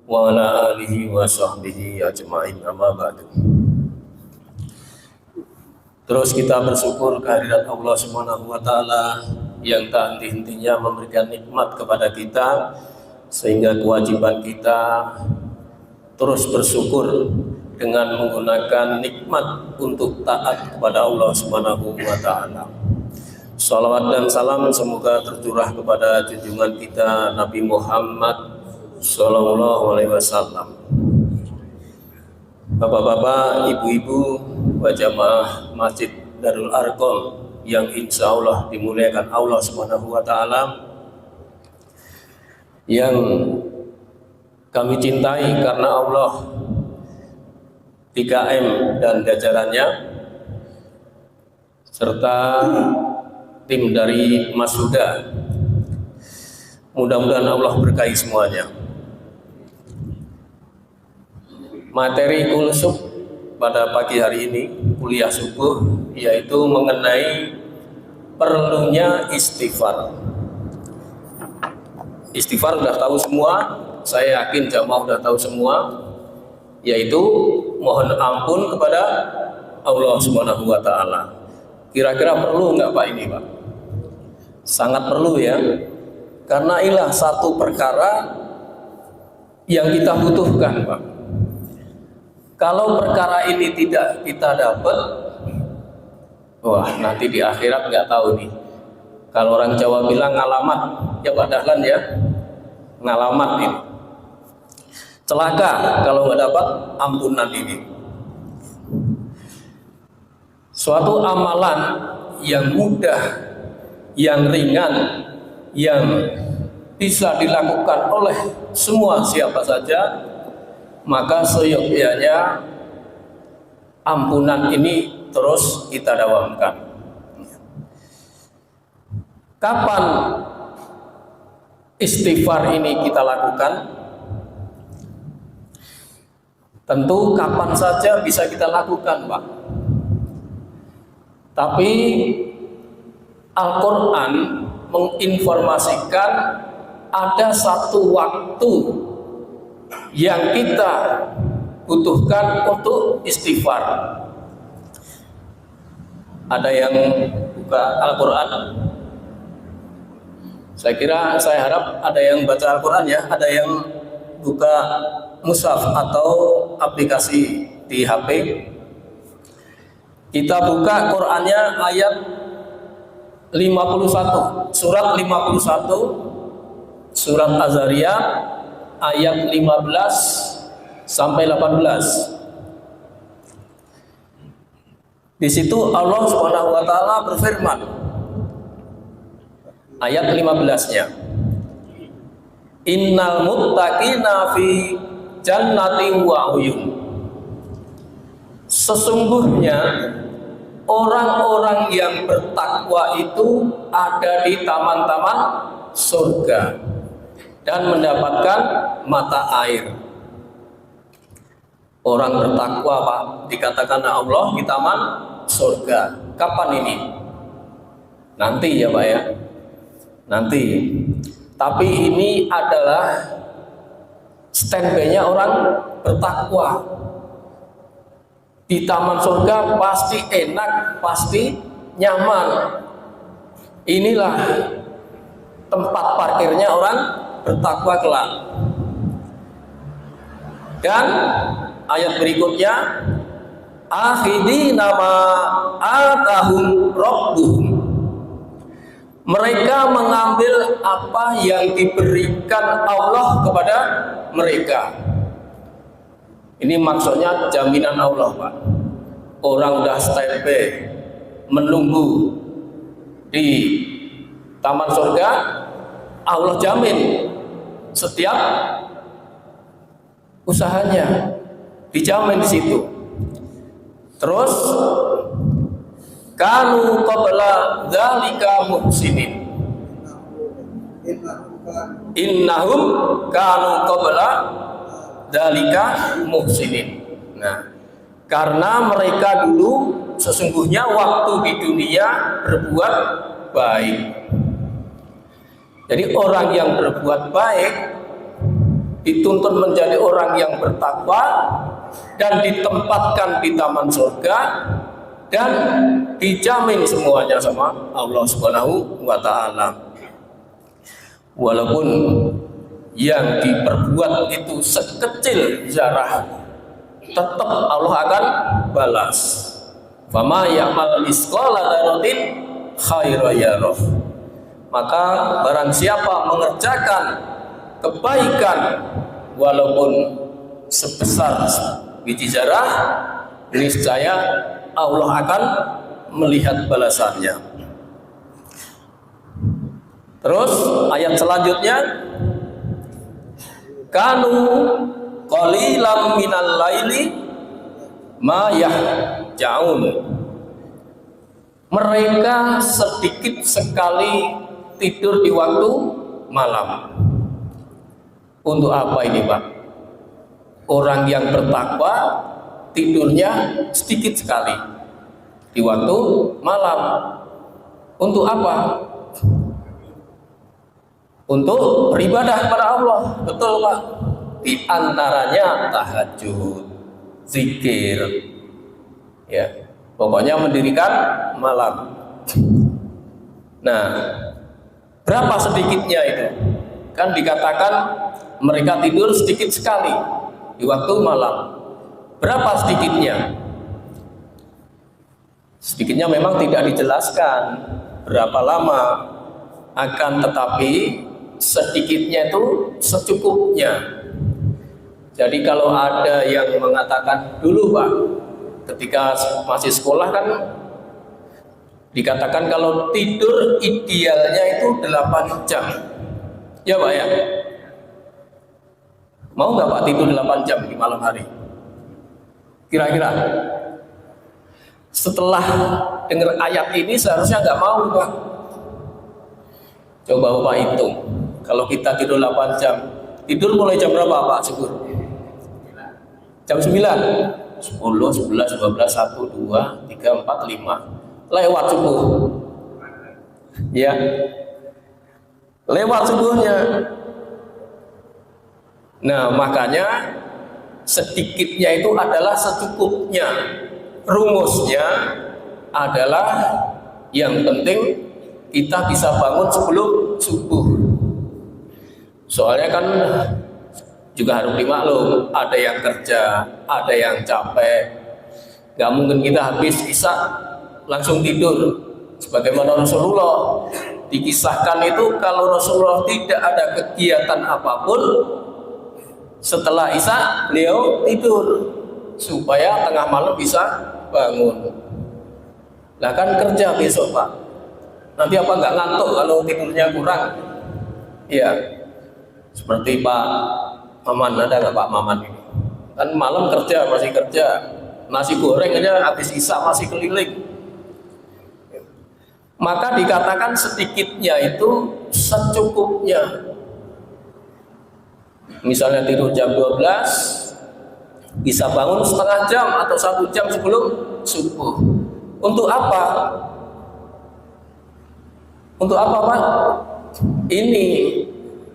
wa ala alihi wa sahbihi ajma'in, amma ba'du. Terus kita bersyukur kehadirat Allah Subhanahu wa taala yang tak henti-hentinya memberikan nikmat kepada kita, sehingga kewajiban kita terus bersyukur dengan menggunakan nikmat untuk taat kepada Allah Subhanahu wa taala. Salawat dan salam semoga tercurah kepada junjungan kita Nabi Muhammad Sallallahu Alaihi Wasallam. Bapak-bapak, ibu-ibu, jamaah Masjid Darul Arqam yang insya Allah dimuliakan Allah Subhanahu wa taala, yang kami cintai karena Allah, 3M dan jajarannya, serta tim dari Mas Huda. Mudah-mudahan Allah berkahi semuanya. Materi kulsub pada pagi hari ini, kuliah subuh, yaitu mengenai perlunya istighfar. Istighfar sudah tahu semua, saya yakin jamaah sudah tahu semua, yaitu mohon ampun kepada Allah Subhanahu wa taala. Kira-kira perlu nggak Pak ini, Pak? Sangat perlu ya, karena inilah satu perkara yang kita butuhkan, Pak. Kalau perkara ini tidak kita dapat, wah nanti di akhirat nggak tahu nih. Kalau orang Jawa bilang ngalamat, ya Pak Dahlan ya, ngalamat ini. Celaka kalau nggak dapat ampunan ini. Suatu amalan yang mudah, yang ringan, yang bisa dilakukan oleh semua siapa saja, maka seyogyanya ampunan ini terus kita dawamkan. Kapan istighfar ini kita lakukan? Tentu kapan saja bisa kita lakukan, Pak. Tapi Al-Quran menginformasikan ada satu waktu yang kita butuhkan untuk istighfar. Ada yang buka Al-Quran? Saya harap ada yang baca Al-Quran ya, ada yang buka mushaf atau aplikasi di HP. Kita buka Qurannya ayat 51, surat 51, surat Az-Zariyat ayat 15 sampai 18. Di situ Allah Subhanahu wa taala berfirman, ayat 15-nya, innal muttaqina fi jannatin wa uyun. Sesungguhnya orang-orang yang bertakwa itu ada di taman-taman surga dan mendapatkan mata air. Orang bertakwa, Pak, dikatakan Allah di taman surga. Kapan ini? Nanti ya, Pak ya. Nanti. Tapi ini adalah standby-nya orang bertakwa. Di taman surga pasti enak, pasti nyaman. Inilah tempat parkirnya orang bertakwa kelak. Dan ayat berikutnya, akhidina ma atahum rabbuhum. Mereka mengambil apa yang diberikan Allah kepada mereka. Ini maksudnya jaminan Allah, Pak. Orang udah standby menunggu di taman surga, Allah jamin setiap usahanya dijamin di situ. Terus kanu qabla dzalika muhsinin. Innahum kanu qabla dzalika muhsinin. Nah, karena mereka dulu sesungguhnya waktu di dunia berbuat baik. Jadi orang yang berbuat baik dituntut menjadi orang yang bertakwa dan ditempatkan di taman surga dan dijamin semuanya sama Allah Subhanahu wa taala. Walaupun yang diperbuat itu sekecil zarah, tetap Allah akan balas. Fama ya'mal misqala dzarratin khairan yarah. Maka barang siapa mengerjakan kebaikan walaupun sebesar biji zarah, niscaya Allah akan melihat balasannya. Terus ayat selanjutnya, kanu qalilan minal laili ma yahjaun. Mereka sedikit sekali tidur di waktu malam. Untuk apa ini, Pak? Orang yang bertakwa tidurnya sedikit sekali di waktu malam. Untuk apa? Untuk beribadah kepada Allah. Betul, Pak? Di antaranya tahajud, zikir, ya, pokoknya mendirikan malam. Nah, berapa sedikitnya itu? Kan dikatakan mereka tidur sedikit sekali di waktu malam. Berapa sedikitnya? Sedikitnya memang tidak dijelaskan berapa lama, akan tetapi sedikitnya itu secukupnya. Jadi kalau ada yang mengatakan dulu, Pak, ketika masih sekolah kan dikatakan kalau tidur idealnya itu 8 jam. Ya, Pak, ya? Mau nggak, Pak, tidur 8 jam di malam hari? Kira-kira setelah dengar ayat ini seharusnya nggak mau, Pak. Coba Bapak hitung, kalau kita tidur 8 jam, tidur mulai jam berapa, Pak Syukur? Jam 9, 10, 11, 12, 1, 2, 3, 4, 5, lewat subuh. Ya, lewat subuhnya. Nah, makanya sedikitnya itu adalah secukupnya. Rumusnya adalah yang penting kita bisa bangun sebelum subuh. Soalnya kan juga harus dimaklum, ada yang kerja, ada yang capek. Gak mungkin kita habis isya langsung tidur. Sebagaimana Rasulullah dikisahkan itu, kalau Rasulullah tidak ada kegiatan apapun, setelah isya beliau tidur supaya tengah malam bisa bangun. Lah kan kerja besok, Pak, nanti apa nggak ngantuk kalau tidurnya kurang? Iya, seperti Pak Maman, ada nggak Pak Maman ini? Kan malam kerja, masih kerja, nasi goreng aja habis isya masih keliling. Maka dikatakan sedikitnya itu secukupnya. Misalnya tidur jam 12, bisa bangun setengah jam atau 1 jam sebelum subuh. Untuk apa? Untuk apa, Pak? Ini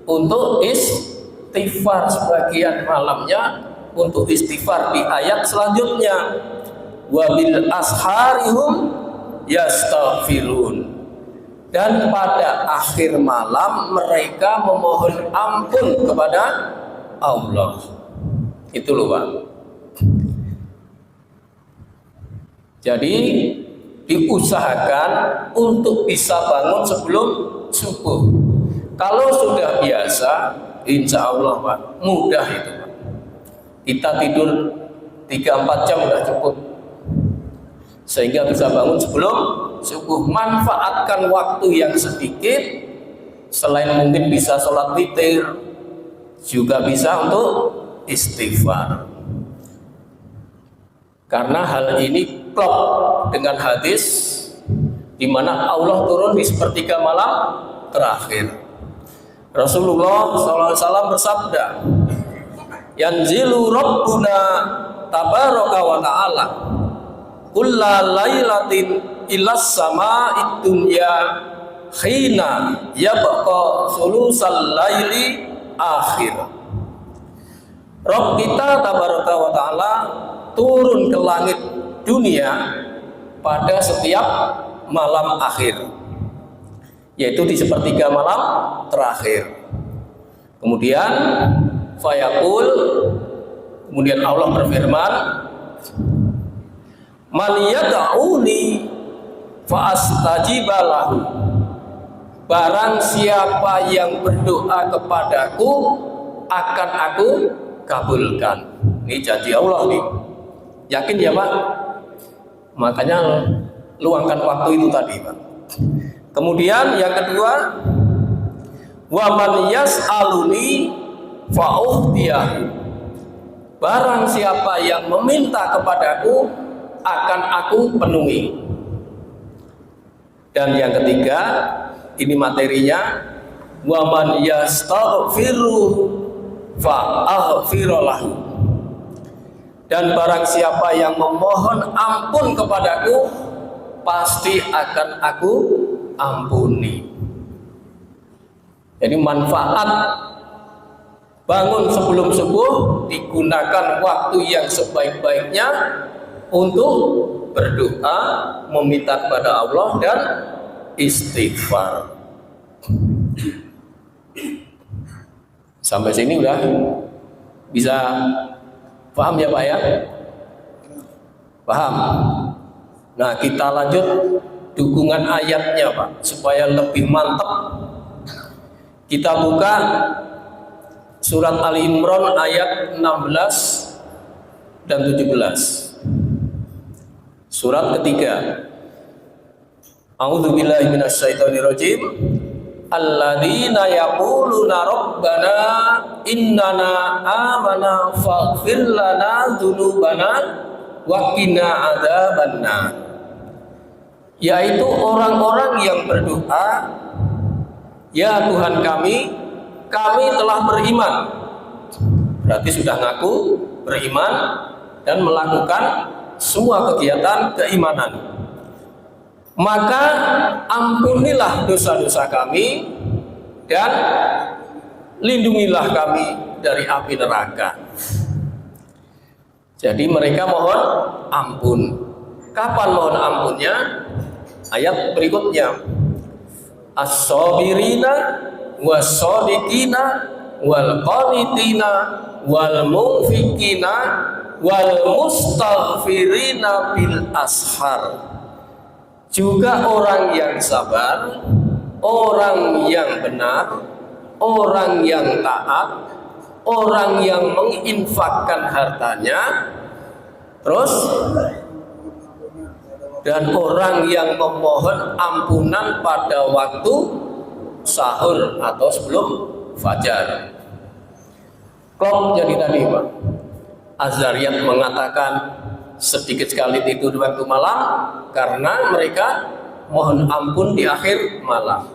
untuk istighfar sebagian malamnya, untuk istighfar di ayat selanjutnya. Wa bil asharihum yastaghfirun. Dan pada akhir malam mereka memohon ampun kepada Allah. Itu loh, Pak. Jadi diusahakan untuk bisa bangun sebelum subuh. Kalau sudah biasa, insya Allah, Pak, mudah itu, Pak. Kita tidur 3-4 jam sudah cukup, sehingga bisa bangun sebelum subuh. Manfaatkan waktu yang sedikit, selain mungkin bisa sholat witir, juga bisa untuk istighfar. Karena hal ini klop dengan hadis di mana Allah turun di sepertiga malam terakhir. Rasulullah SAW bersabda, yanzilu rabbuna tabaraka wa ta'ala kulla lailatin ilas sama'id dunya khina yabqa sulusal laili akhir. Rabb kita tabaraka wa ta'ala turun ke langit dunia pada setiap malam akhir, yaitu di sepertiga malam terakhir. Kemudian fayaqul, kemudian Allah berfirman, man yad'uni fa astajiba lahu, barang siapa yang berdoa kepadaku akan aku kabulkan. Ini janji Allah nih. Yakin ya Pak? Makanya luangkan waktu itu tadi Pak. Kemudian yang kedua, wa man yas'aluni fa uhtiyahu, barang siapa yang meminta kepadaku akan aku penuhi. Dan yang ketiga, ini materinya, wa man yastaghfiru fa aghfiru lahu, dan barang siapa yang memohon ampun kepadaku pasti akan aku ampuni. Jadi manfaat bangun sebelum subuh digunakan waktu yang sebaik-baiknya untuk berdoa, meminta kepada Allah dan istighfar. Sampai sini udah bisa paham ya Pak ya? Paham? Nah kita lanjut dukungan ayatnya Pak, supaya lebih mantap. Kita buka surat Ali Imran ayat 16 dan 17. Surat ketiga. A'udzubillahi minasyaitonirrajim. Alladzina yaquluna rabbana innana amana faghfir lana dzunubana wa qina adzabannar. Yaitu orang-orang yang berdoa, ya Tuhan kami telah beriman. Berarti sudah ngaku beriman dan melakukan semua kegiatan keimanan. Maka ampunilah dosa-dosa kami dan lindungilah kami dari api neraka. Jadi mereka mohon ampun. Kapan mohon ampunnya? Ayat berikutnya, as-sabirina was-sadiqina wal qanitina wal munfikina wal mustaghfirina bil ashar. Juga orang yang sabar, orang yang benar, orang yang taat, orang yang menginfakkan hartanya, terus dan orang yang memohon ampunan pada waktu sahur atau sebelum fajar. Kok jadi tadi Pak? Az-Zariyat mengatakan sedikit sekali tidur waktu malam karena mereka mohon ampun di akhir malam.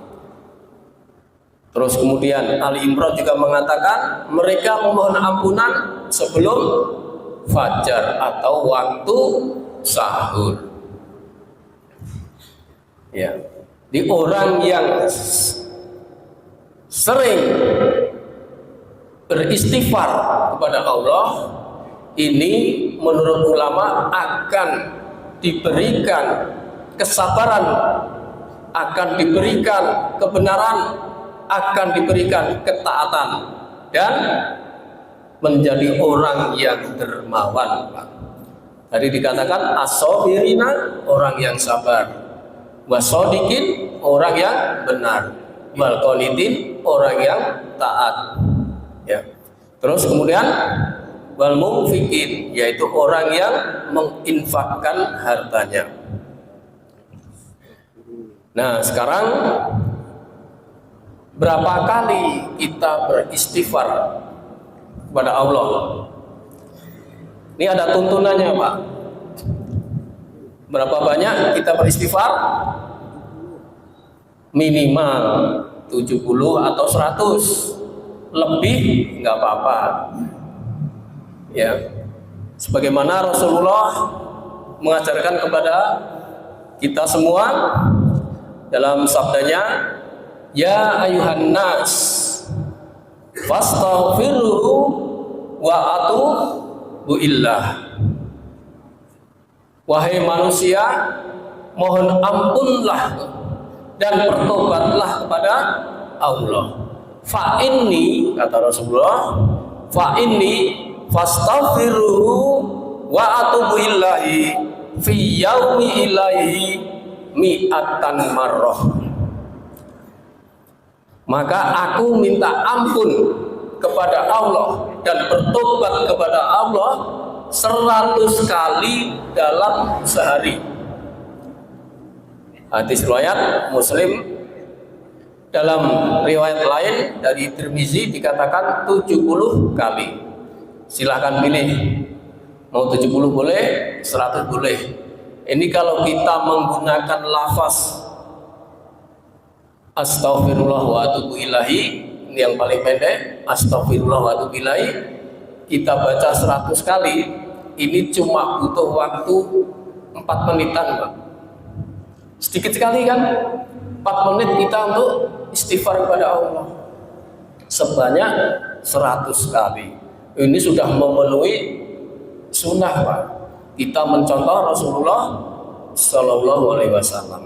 Terus kemudian Ali Imran juga mengatakan mereka memohon ampunan sebelum fajar atau waktu sahur. Ya, di orang yang sering beristighfar kepada Allah ini menurut ulama akan diberikan kesabaran, akan diberikan kebenaran, akan diberikan ketaatan dan menjadi orang yang dermawan. Tadi dikatakan as-sabirina, orang yang sabar, was-sadiqin, orang yang benar, wal qanitin, orang yang taat. Ya. Terus kemudian wal munfiqin, yaitu orang yang menginfakkan hartanya. Nah, sekarang berapa kali kita beristighfar kepada Allah? Ini ada tuntunannya, Pak. Berapa banyak kita beristighfar? Minimal 70 atau 100. Lebih nggak apa-apa. Ya, sebagaimana Rasulullah mengajarkan kepada kita semua dalam sabdanya, ya ayuhan nas fastaghfiru wa atubu illah. Wahai manusia, mohon ampunlah dan bertobatlah kepada Allah. Fa inni, kata Rasulullah, fa inni fastaghfiruhu wa atubu ilahi fi yaumi ilaihi mi'atan marrah. Maka aku minta ampun kepada Allah dan bertobat kepada Allah 100 kali dalam sehari. Hadis riwayat Muslim. Dalam riwayat lain dari Tirmizi dikatakan 70 kali. Silahkan pilih, mau 70 boleh, 100 boleh. Ini kalau kita menggunakan lafaz astaghfirullah wa atubu ilahi, ini yang paling pendek, astaghfirullah wa atubu ilahi, kita baca 100 kali, ini cuma butuh waktu 4 menitan, Pak. Sedikit sekali kan, 4 menit kita untuk istighfar kepada Allah sebanyak 100 kali. Ini sudah memenuhi sunnah, Pak. Kita mencontoh Rasulullah Sallallahu Alaihi Wasallam.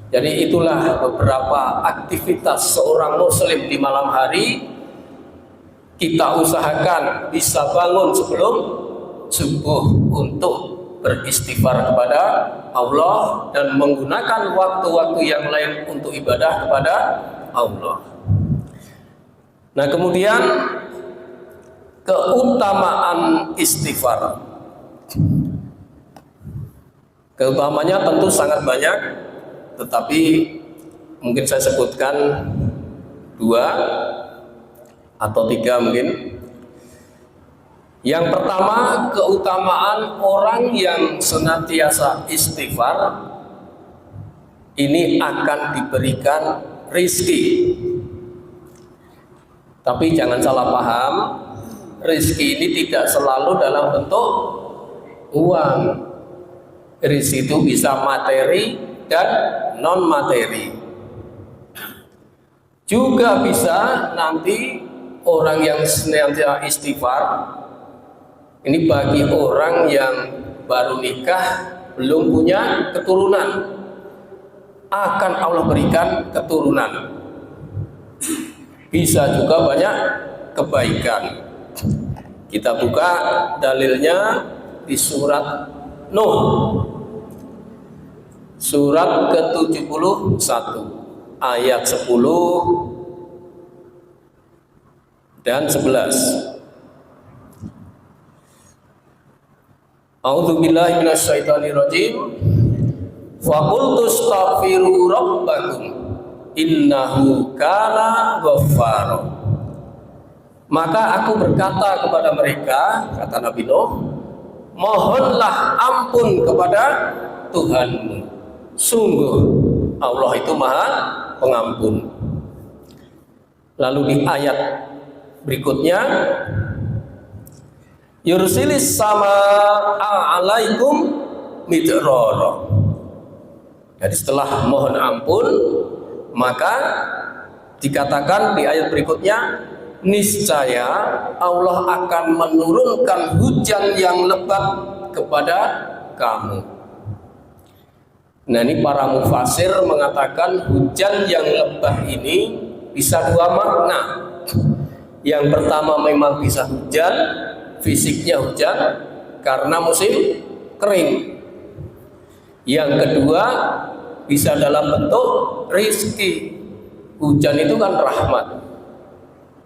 Jadi itulah beberapa aktivitas seorang muslim di malam hari. Kita usahakan bisa bangun sebelum subuh untuk beristighfar kepada Allah dan menggunakan waktu-waktu yang lain untuk ibadah kepada Allah. Nah, kemudian keutamaan istighfar. Keutamanya tentu sangat banyak, tetapi mungkin saya sebutkan 2 atau 3 mungkin. Yang pertama, keutamaan orang yang senantiasa istighfar ini akan diberikan rizki. Tapi jangan salah paham, rizki ini tidak selalu dalam bentuk uang. Rizki itu bisa materi dan non materi. Juga bisa nanti orang yang senantiasa istighfar, ini bagi orang yang baru nikah belum punya keturunan, akan Allah berikan keturunan. Bisa juga banyak kebaikan. Kita buka dalilnya di surat Nuh, surat ke-71 ayat 10 dan 11. A'udzubillahi minasyaitonirrajim. Fa qultu astaghfiru rabbakum innahu kana ghaffara. Maka aku berkata kepada mereka, kata Nabi Nuh, mohonlah ampun kepada Tuhanmu. Sungguh Allah itu Maha Pengampun. Lalu di ayat berikutnya, yursilis sama alaikum midrara. Jadi setelah mohon ampun, maka dikatakan di ayat berikutnya, niscaya Allah akan menurunkan hujan yang lebat kepada kamu. Nah, ini para mufasir mengatakan hujan yang lebat ini bisa 2 makna. Yang pertama memang bisa hujan, fisiknya hujan karena musim kering. Yang kedua bisa dalam bentuk rizki. Hujan itu kan rahmat.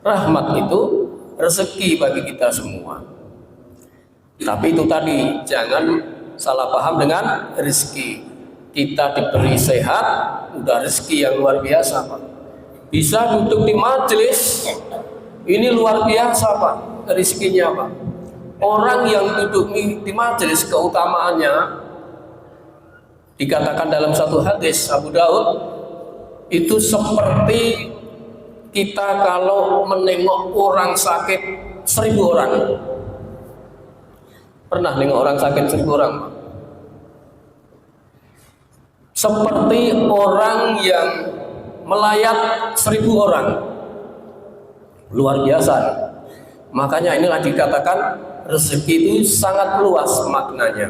Rahmat itu rezeki bagi kita semua. Tapi itu tadi, jangan salah paham dengan rizki. Kita diberi sehat, udah rezeki yang luar biasa, Pak. Bisa duduk di majelis, ini luar biasa, Pak, rezekinya, Pak. Orang yang duduk di majelis keutamaannya dikatakan dalam satu hadis Abu Daud, itu seperti kita kalau menengok orang sakit 1000 orang. Pernah nengok orang sakit 1000 orang? Seperti orang yang melayat 1000 orang. Luar biasa. Makanya inilah dikatakan rezeki itu sangat luas maknanya.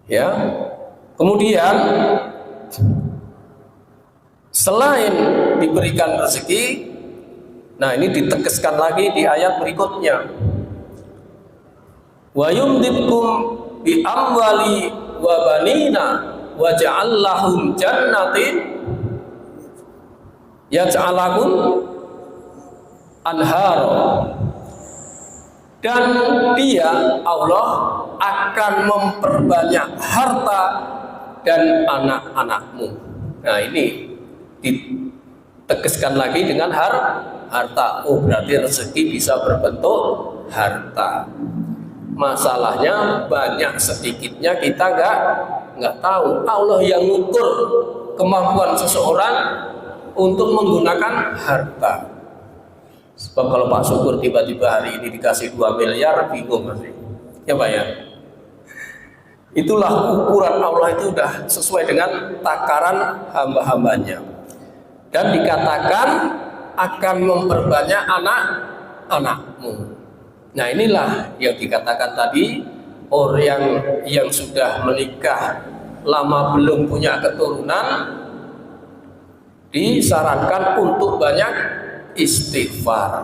Ya. Kemudian selain diberikan rezeki, nah ini ditegaskan lagi di ayat berikutnya. Wa yumditkum bi amwali wa banina wa ja'al lahum jannatin yaj'alakum anhara. Dan dia Allah akan memperbanyak harta dan anak-anakmu. Nah ini ditegaskan lagi dengan harta. Oh berarti rezeki bisa berbentuk harta. Masalahnya banyak sedikitnya kita nggak tahu. Allah yang mengukur kemampuan seseorang untuk menggunakan harta. Sebab kalau Pak Syukur tiba-tiba hari ini dikasih 2 miliar, bingung masih. Ya Pak ya. Itulah ukuran Allah itu sudah sesuai dengan takaran hamba-hambanya. Dan dikatakan akan memperbanyak anak-anakmu. Nah inilah yang dikatakan tadi, orang yang sudah menikah lama belum punya keturunan disarankan untuk banyak istighfar.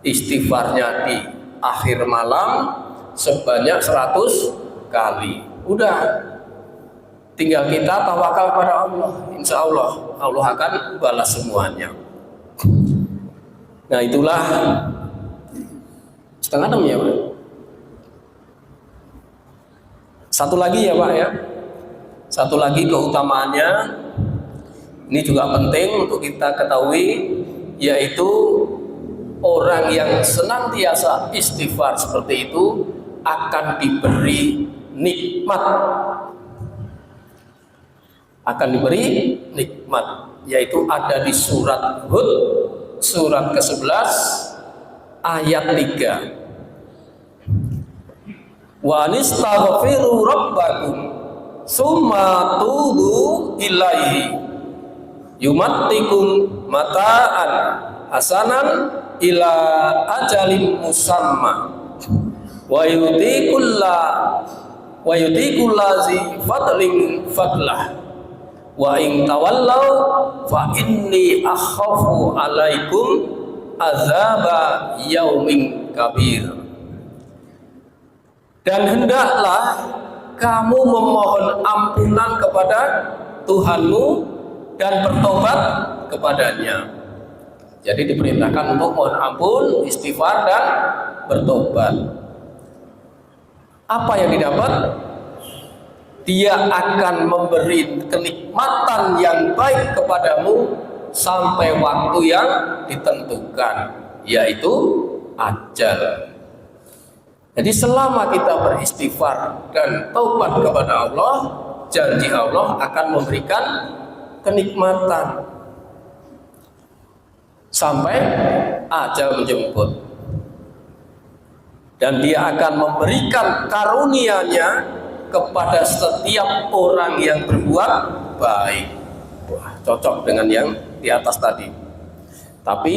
Istighfarnya di akhir malam sebanyak 100 kali. Udah, tinggal kita tawakal pada Allah. Insya Allah Allah akan balas semuanya. Nah itulah 5:30 ya Pak. Satu lagi ya Pak ya. Satu lagi keutamaannya, ini juga penting untuk kita ketahui, yaitu orang yang senantiasa istighfar seperti itu akan diberi nikmat. Akan diberi nikmat, yaitu ada di surat Hud, surat ke-11 ayat 3. Wa nistaghfiru rabbakum summa tubu ilaihi yumattikum mata'an hasanan ila ajalin musamma wa yutikullazi fadlin fadlah wa in tawallaw fa inni akhafu alaikum azaba yaumin kabir. Dan hendaklah kamu memohon ampunan kepada Tuhanmu dan bertobat kepadanya. Jadi diperintahkan untuk mohon ampun, istighfar dan bertobat. Apa yang didapat? Dia akan memberi kenikmatan yang baik kepadamu sampai waktu yang ditentukan, yaitu ajal. Jadi selama kita beristighfar dan taubat kepada Allah, janji Allah akan memberikan kenikmatan sampai ajal menjemput. Dan dia akan memberikan karunia-Nya kepada setiap orang yang berbuat baik. Wah, cocok dengan yang di atas tadi. Tapi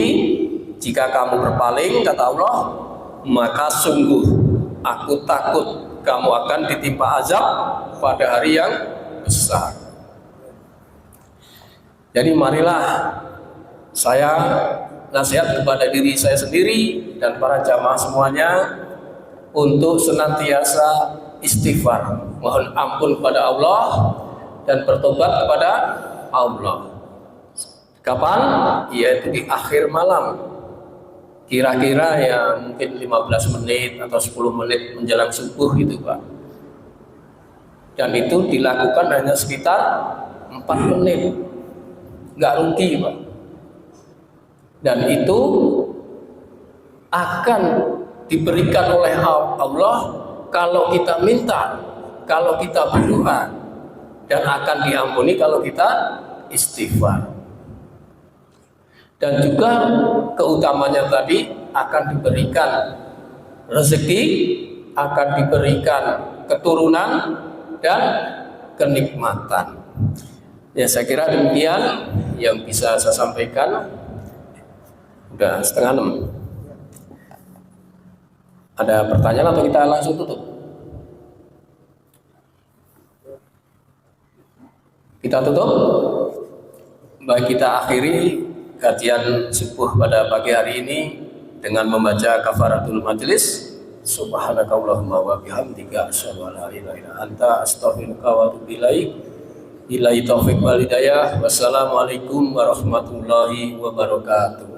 jika kamu berpaling, kata Allah, maka sungguh aku takut kamu akan ditimpa azab pada hari yang besar. Jadi marilah saya nasihat kepada diri saya sendiri dan para jamaah semuanya untuk senantiasa istighfar, mohon ampun kepada Allah dan bertobat kepada Allah. Kapan? Yaitu di akhir malam. Kira-kira ya mungkin 15 menit atau 10 menit menjelang subuh gitu Pak. Dan itu dilakukan hanya sekitar 4 menit. Nggak rugi Pak. Dan itu akan diberikan oleh Allah kalau kita minta, kalau kita berdoa, dan akan diampuni kalau kita istighfar. Dan juga keutamanya tadi akan diberikan rezeki, akan diberikan keturunan dan kenikmatan. Ya saya kira demikian yang bisa saya sampaikan. Udah 5:30. Ada pertanyaan atau kita langsung tutup? Kita tutup. Baik, kita akhiri kajian subuh pada pagi hari ini dengan membaca kafaratul majelis. Subhanakallahumma wa bihamdika asyhadu an la ilaha illa anta astaghfiruka wa atubu ilaik. Billahi taufik wal hidayah. Wassalamualaikum warahmatullahi wabarakatuh.